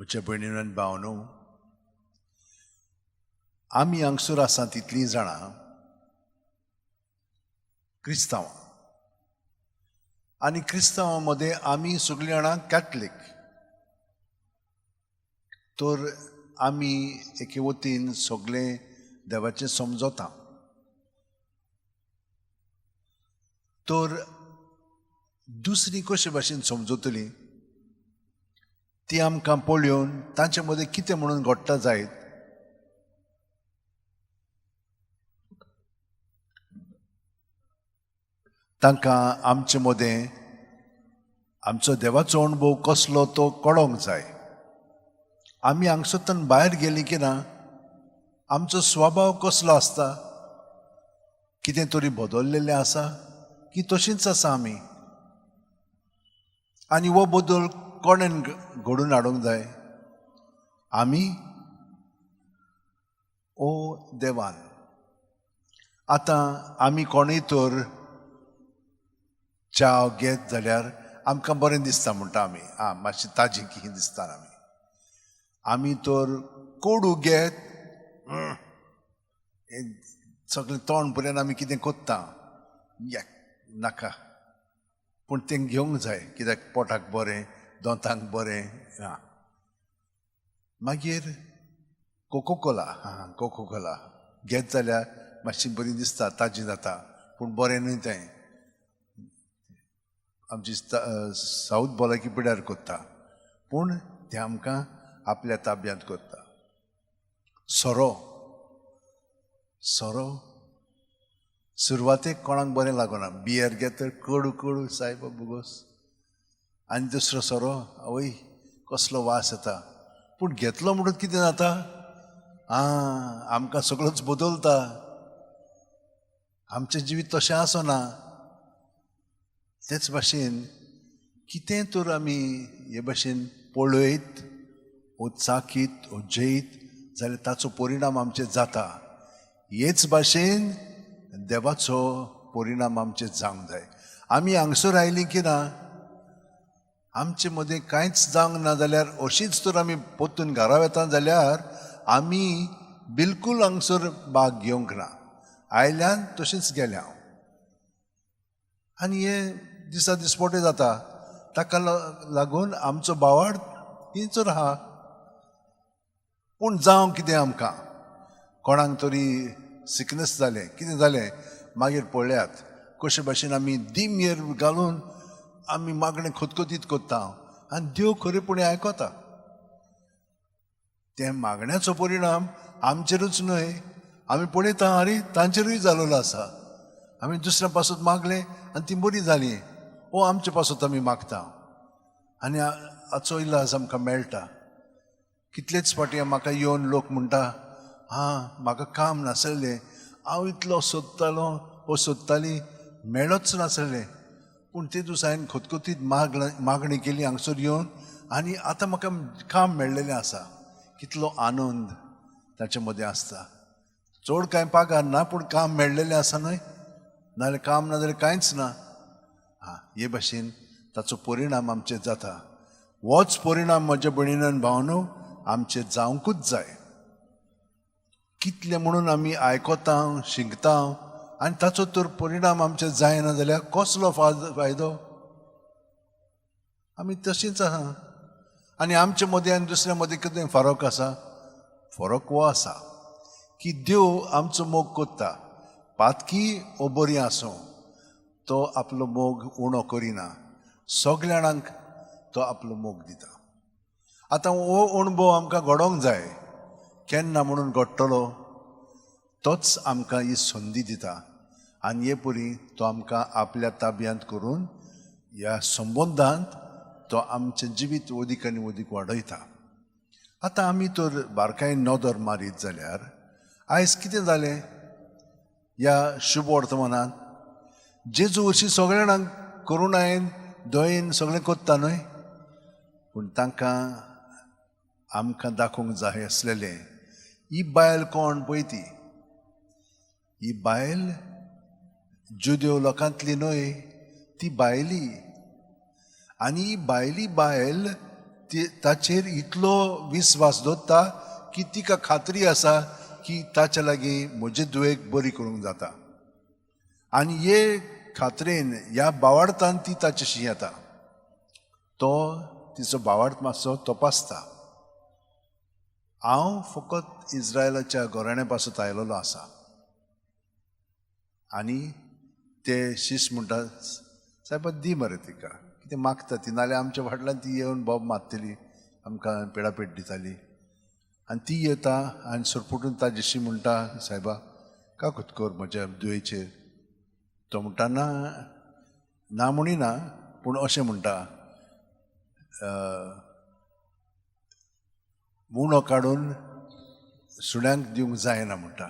म्हज्या भयणीन आनी भावनो, आमी हांगसर आसा तितलीं जाणां क्रिस्तांवां आनी क्रिस्तांवां मदें आमी सगळीं जाणां कॅथलीक. तर आमी एके वतीन सगळे देवाचें समजता. तर दुसरी कशे भाशेन समजतली ती आमकां पळोवन तांचे मदें कितें म्हणून घडटा जायत तांकां आमचे मदें आमचो देवाचो अणभव कसलो तो कळोंक जाय. आमी हांगसरच्यान भायर गेलीं की ना आमचो स्वभाव कसलो आसता, कितें तरी बदललेलें आसा की तशींच आसा आमी. आनी हो बदल कोणेन घडोवन हाडूंक जाय? आमी ओ देवान. आतां आमी कोणूय तर च्या घेत जाल्यार आमकां बरें दिसता म्हणटा आमी, मातशी ताजी कितें दिसता आमी. आमी तर कोडू घेत सगळें तोंड पर्यंत आमी कितें कोत्ता नाका, पूण तें घेवंक जाय कित्याक पोटाक बरें, दोतांक बरें. मागीर कोकोकोला घेत जाल्यार मातशी बरी दिसता, ताजी जाता, पूण बरें न्हय तें. आमची साऊथ भलायकी पिड्यार कोत्ता, पूण तें आमकां आपल्या ताब्यांत कोत्ता. सोरो सुरवातेक कोणाक बरें लागना. बियर घेत कडू कडू सायबा बुगोस. आनी दुसरो सोरो आवय कसलो वास येता, पूण घेतलो म्हणून कितें जाता? आमकां सगळोच बदलता. आमचें जिवीत तशें आसना. तेच भाशेन कितें तर आमी हे भाशेन पळयत वो चाकीत वो जैत जाल्यार ताचो परिणाम आमचेर जाता. हेच भाशेन देवाचो परिणाम आमचेर जावंक जाय. आमी हांगसर आयलीं की ना आमचे मदें कांयच जावंक ना जाल्यार अशींच तर आमी पोत्तून घरा येता जाल्यार आमी बिलकूल हांगसर भाग घेवंक ना. आयल्यान तशींच गेल्या आनी हे दिसा दिसपोटे जाता. ताका लागून आमचो भावार्थ थंयसर आहा. पूण जावं कितें आमकां कोणाक तरी सिकनेस जालें, कितें जालें, मागीर पळयात कशे भाशेन आमी दिमेर घालून आमी मागणें खतखतीत कोत्ता आनी देव खरेपणी आयकता. ते मागण्याचो परिणाम आमचेरूच न्हय, आमी पळयता अरे तांचेरूय जालोलो आसा. आमी दुसऱ्या पासून मागलें आनी ती बरी जाली, वो आमचे पासून आमी मागता आनी हाचो इलाज आमकां मेळटा. कितलेच फावटी म्हाका येवन लोक म्हणटा म्हाका काम नासलें, हांव इतलो सोदतालो वो सोदताली, मेळच नासलें, पूण ते दिसा हांवें खतखतीत मागणी केली हांगसर येवन आनी आतां म्हाका काम मेळ्ळेलें आसा. कितलो आनंद ताचे मदें आसता. चड कांय पागार ना, पूण काम मेळ्ळेलें आसा न्हय, नाजाल्यार काम ना जाल्यार कांयच ना. हे भाशेन ताचो परिणाम आमचेर जाता. होच परिणाम म्हज्या भयणीन आनी भावनो आमचेर जावंकूच जाय. कितले म्हणून आमी आयकता शिकता आनी ताचो तर परिणाम आमचेर जायना जाल्यार कसलो फायदो? आमी तशींच आहा. आनी आमचे मदें आनी दुसऱ्या मदें कितें फरक आसा? फरक हो आसा की देव आमचो मोग कोत्ता. पातकी वो बरी आसूं, तो आपलो मोग उणो करिना. सगल्या जाणांक तो आपलो मोग दिता. आतां हो अणभव आमकां घडोवंक जाय. केन्ना म्हणून घडटलो? तोच आमकां ही संदी दिता आनी हे परी तो आमकां आपल्या ताब्यांत करून ह्या संबंदांत तो आमचें जिवीत वदीक आनी वदीक वाडयता. आतां आमी तर बारकायेन नदर मारीत जाल्यार आयज कितें जालें ह्या शुभ वर्तमानांत? जेजू वर्शी सगळ्या जाणांक करुणायेन दयेन सगळें कोत्ता न्हय, पूण तांकां आमकां दाखोवंक जाय आसलेलें ही बायल कोण पळय ती. ही बायल जुदेव लोकांतली न्हय, ती बायली. आनी ही बायली बायल ताचेर इतलो विस्वास दवरता की तिका खात्री आसा की ताचे लागीं म्हजे दुयेक बरी करूंक जाता. आनी हे खात्रेन ह्या भावार्थान ती ताचेशी येता. तो तिचो भावार्थ मातसो तपासता. हांव फकत इस्रायलाच्या घराण्या पासत आयलोलो आसा. आनी ते शिश्य म्हणटा सायबा दी मरे तिका कितें मागता ती, नाल्यार आमच्या फाटल्यान ती येवन बोब मारतली, आमकां पेडापेट दिताली. आनी ती येता आनी सरपुटून ताजेशी म्हणटा सायबा काकूत कर म्हज्या दुयेचेर. तो म्हणटा ना म्हणिना, पूण अशें म्हणटा मुणो काडून सुण्यांक दिवंक जायना म्हणटा.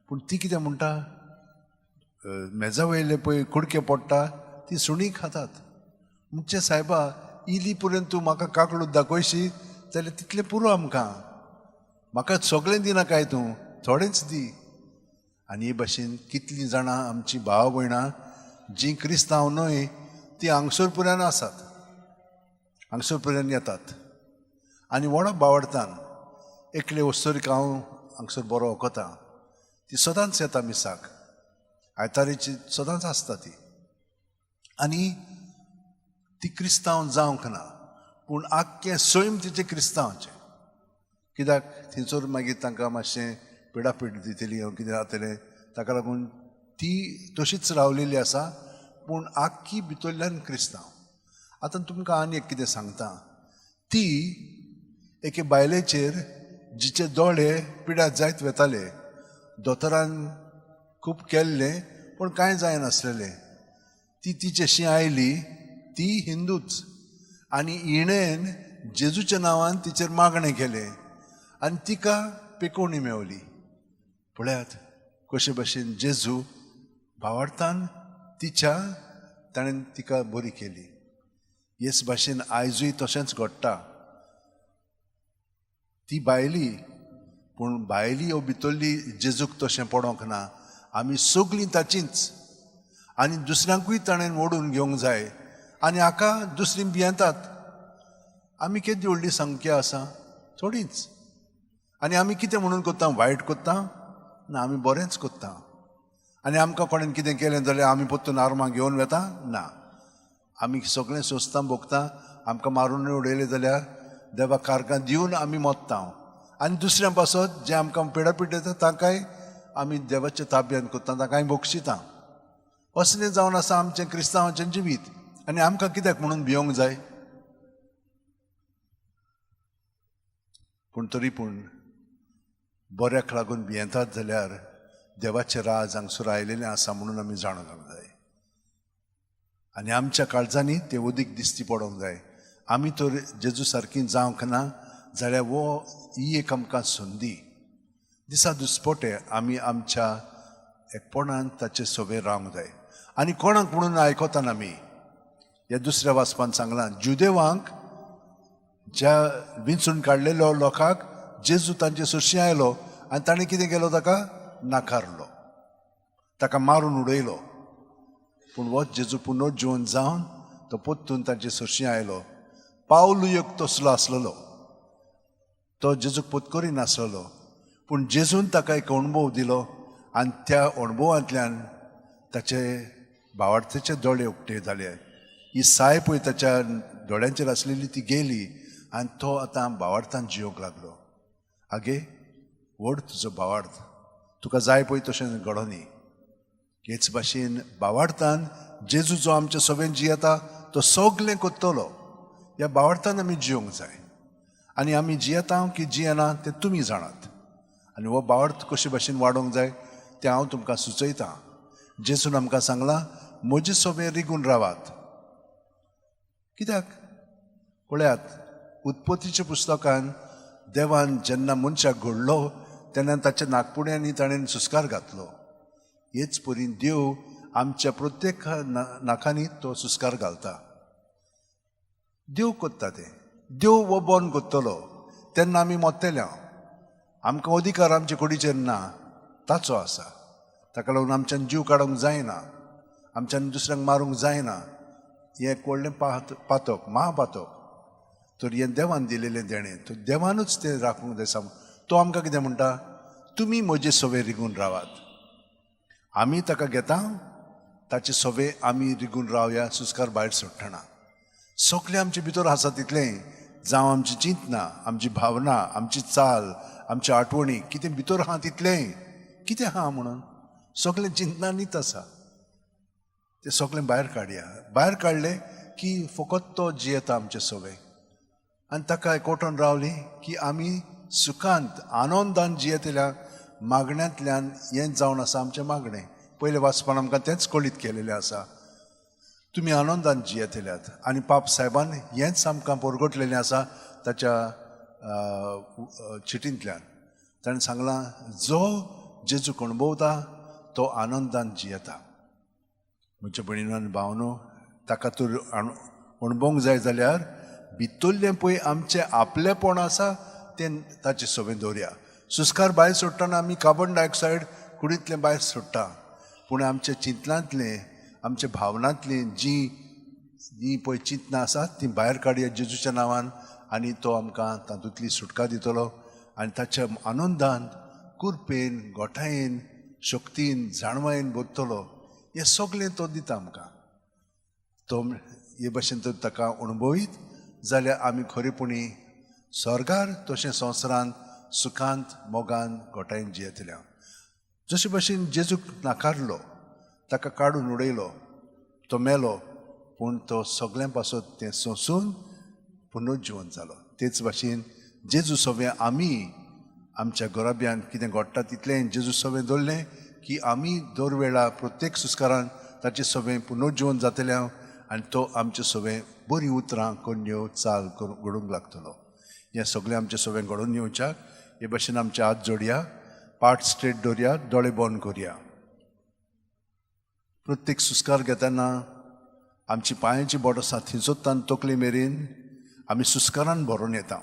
पूण ती कितें म्हणटा मेजा वयले पळय कुडके पडटा ती सुणी खातात. म्हणजे सायबा इली पर्यंत तूं म्हाका काकडूच दाखयशी जाल्यार तितलें पुरो आमकां. म्हाका सगळें दिना काय तूं, थोडेंच दी. आनी हे भाशेन कितलीं जाणां आमची भाव भयणां जीं क्रिस्तांव न्हय ती हांगसर आसात, हांगसर येतात. आनी व्हडा भावार्थान एकले वस्तोरीक हांव हांगसर बरो वखता. ती सदांच येता मिसाक, आयतारेची सदांच आसता ती. आनी ती क्रिस्तांव जावंक ना, पूण आख्खें सैम तिचें क्रिस्तांवाचें. कित्याक थंयसर मागीर तांकां मातशें पिडापीड दितली वा कितें जातलें, ताका लागून ती तशीच रावलेली आसा, पूण आख्खी भितरल्यान क्रिस्तांव. आतां तुमकां आनी एक कितें सांगता. ती एके बायलेचेर जिचे दोळे पिड्यार जायत वेताले, दोतोरान खूब केल्लें पूण कांय जायनासलेलें. ती तिचेशी आयली, ती हिंदूच, आनी हिणेन जेजूच्या नांवान तिचेर मागणें केलें आनी तिका पेकोवणी मेवली. पळयात कशे भाशेन जेजू भावार्थान ताणें तिका बरी केली. हेच भाशेन आयजूय तशेंच घडटा. ती भायली, पूण भायली हो भितरली जेजूक तशें पडोंक ना. आमी सगळीं ताचींच. आनी दुसऱ्यांकूय ताणें ओडून घेवंक जाय. आनी हाका दुसरीं भियेतात. आमी केदी व्हडली संख्या आसा, थोडींच. आनी आमी कितें म्हणून कोत्ता, वायट कोत्ता ना, आमी बरेंच कोत्ता. आनी आमकां कोणें कितें केलें जाल्यार आमी पोत्तून आर्मां घेवन वेता ना. आमी सगळें सोंसता भोगता. आमकां मारून उडयलें जाल्यार देवाक कारकां दिवन आमी मोत्ता. आनी दुसऱ्यां पासत जे आमकां पिडापीड येता तांकांय आमी देवाच्या ताब्यान कोत्ता, तांकांय बोगशिता. असलें जावन आसा आमचें क्रिस्तांवाचें जिवीत. आनी आमकां कित्याक म्हणून भियोंक जाय? पूण तरी पूण बऱ्याक लागून भियेतात जाल्यार देवाचें राज हांगसर आयलेलें आसा म्हणून आमी जाणूंक जाय. आनी आमच्या काळजांनी तें उदीक दिसती पडोंक जाय. आमी तर जेजू सारकीं जावंक ना जाल्यार ही एक आमकां संदी. दिसा दुसपोटे आमी आमच्या एकपणान ताचे सोबेर रावंक जाय. आनी कोणाक म्हणून आयकोता आमी ह्या दुसऱ्या वाचपान सांगलां, जुदेवांक ज्या विंचून काडलेल्या लोकांक जेजू तांचे सुरशी आयलो आनी ताणें कितें केलो, ताका नाकारलो, ताका मारून उडयलो. पूण हो जेजू पुनर्जीवन जावन तो पोत्तून तांचे सुरशी आयलो. पावलूय एक तसलो आसलेलो, तो जेजूक पोतकोरी नासलेलो, पूण जेजून ताका एक अणभव दिलो आनी त्या अणभवांतल्यान ताचे भावार्थाचे दोळे उक्ते जाले. ही साय पळय ताच्या दोळ्यांचेर आसलेली ती गेली आनी तो आतां भावार्थान जियोंक लागलो. आगे व्हड तुजो भावार्थ, तुका जाय पळय तशें घडोनी. हेच भाशेन भावार्थान जेजू जो आमच्या सोबेन जियेता तो सगलें कोत्तलो. ह्या भावार्थान आमी जियोंक जाय. आनी आमी जियेता की जियेना तें तुमी जाणात. आनी हो भावार्थ कशे भाशेन वाडोवंक जाय तें हांव तुमकां सुचयतां. जेजून आमकां सांगलां, म्हजे सोबेन रिगून रावात. कित्याक पळयात, उत्पत्तीच्या पुस्तकान देवान जेन्ना मनशाक घडलो तेन्ना ताच्या नाकपुड्यांनी ताणें सुस्कार घातलो. हेच परीन देव आमच्या प्रत्येक नाकांनी तो सुस्कार घालता. देव कोत्ता तें. देव हो बोन कोत्तलो तेन्ना आमी मोत्तेल्या. आमकां अधिकार आमचे कुडीचेर ना, ताचो आसा. ताका लागून आमच्यान जीव काडूंक जायना, आमच्यान दुसऱ्यांक मारूंक जायना. हें एक व्हडलें पातक, महापातक. तर हें देवान दिलेलें देणें, तो देवानूच तें राखूंक जाय. तो आमकां कितें म्हणटा, तुमी म्हजे सवे रिगून रावात. आमी ताका घेता, ताचे सवे आमी रिगून रावया सुस्कार भायर सोडटना. सगलें आमचे भितर आसा तितलें, जावं आमची चिंतना, आमची भावना, आमची चाल, आमच्या आठवणी, कितें भितर आहा तितलें कितें आहा म्हणून सगलें चिंतनांनीच आसा. तें सगलें भायर काडया. भायर काडलें की फकत तो जियेता आमचे सवे. आनी ताका एकवटून रावली की आमी सुखांत आनंदान जियेतल्या मागण्यांतल्यान हें जावन आसा आमचें मागणें. पयले वाचपान आमकां तेंच कळीत केलेलें आसा, तुमी आनंदान जियेतल्यात. आनी पाप साहेबान हेंच आमकां परगटलेलें आसा ताच्या चिटींतल्यान. ताणें सांगलां, जो जेजूक अणभवता तो आनंदान जियेता. म्हज्या भयणीनो आनी भावनो, ताका तर अणभवंक जाय जाल्यार भितरलें पळय आमचें आपलेपण आसा तें ताचे सवें दवरया. सुस्कार भायर सोडटना आमी कार्बन डायऑक्सायड कुडींतलें भायर सोडटा, पूण आमच्या चिंतनांतलें, आमच्या भावनांतलीं जी पळय चिंतनां आसात ती भायर काडया जेजूच्या नांवान, आनी तो आमकां तातूंतली सुटका दितलो. आनी ताच्या आनंदान, कुरपेन, गोठायेन, शक्तीन, जाणवायेन भरतलो. हें सगलें तो दिता आमकां. तो हे भाशेन तर ताका अणभवीत जाल्यार आमी खरेपणी स्वर्गार तशें संवसारांत सुखांत, मोगान, गोठायेन जियेतल्या. जशे भाशेन जेजूक नाकारलो, ताका काडून उडयलो, तो मेलो, पूण तो सगळ्यां पासून तें सोंसून पुनर्जीवन जालो. तेच भाशेन जेजू सवें आमी आमच्या गोराब्यान कितें घडटा तितलें जेजू सवें दवरलें की आमी दर वेळा प्रत्येक सुस्कारान ताचें सवें पुनर्जीवन जातलें आनी तो आमचें सवें बरीं उतरां कन्यो चाल घडूंक लागतलो. हें सगळें आमचें सवें घडोवन येवच्याक हे भाशेन आमचे हात जोडया, पाट स्ट्रेट दवरया, दोळे बंद करया. प्रत्येक सुस्कार घेतना आमची पांयाची बोट आसा थिंचोत्तान तकले मेरेन आमी सुस्कारान भरून येता.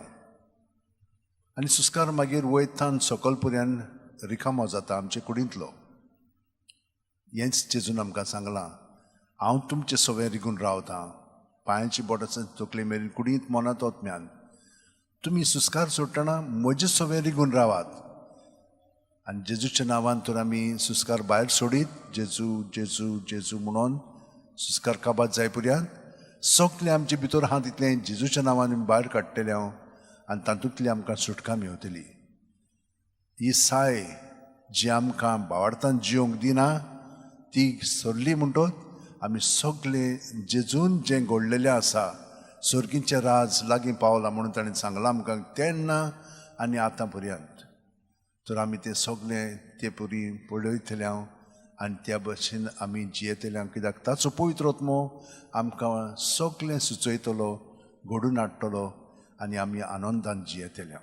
आनी सुस्कार मागीर वयतान सकयल पर्यंत रिकामो जाता आमचे कुडींतलो. हेंच जेजून आमकां सांगलां, हांव तुमचे सवें रिगून रावतां. पांयाची बोट आसा तकले मेरेन कुडींत मनांत ओतम्यान तुमी सुस्कार सोडटना म्हजे सवें रिगून रावात. आनी जेजूच्या नांवान तर आमी सुस्कार भायर सोडीत जेजू जेजू जेजू म्हणून सुस्कार काबात जाय पर्यंत सगलें आमचे भितर आहा तितलें जेजूच्या नांवान आमी भायर काडटले आनी तातूंतली आमकां सुटका मेवतली. ही साय जी आमकां भावार्थान जियोंक दिना ती सरली म्हणटोच आमी सगलें जेजून जें घडलेलें आसा, सर्गीचें राज लागीं पावलां म्हणून ताणें सांगलां आमकां तेन्ना आनी आतां पर्यंत. तर आमी तें सगलें ते परी पळयतल्या आनी त्या भाशेन आमी जियेतल्या, कित्याक ताचो पवित्र आत्मो आमकां सगलें सुचयतलो, घडून हाडटलो आनी आमी आनंदान जियेतल्या.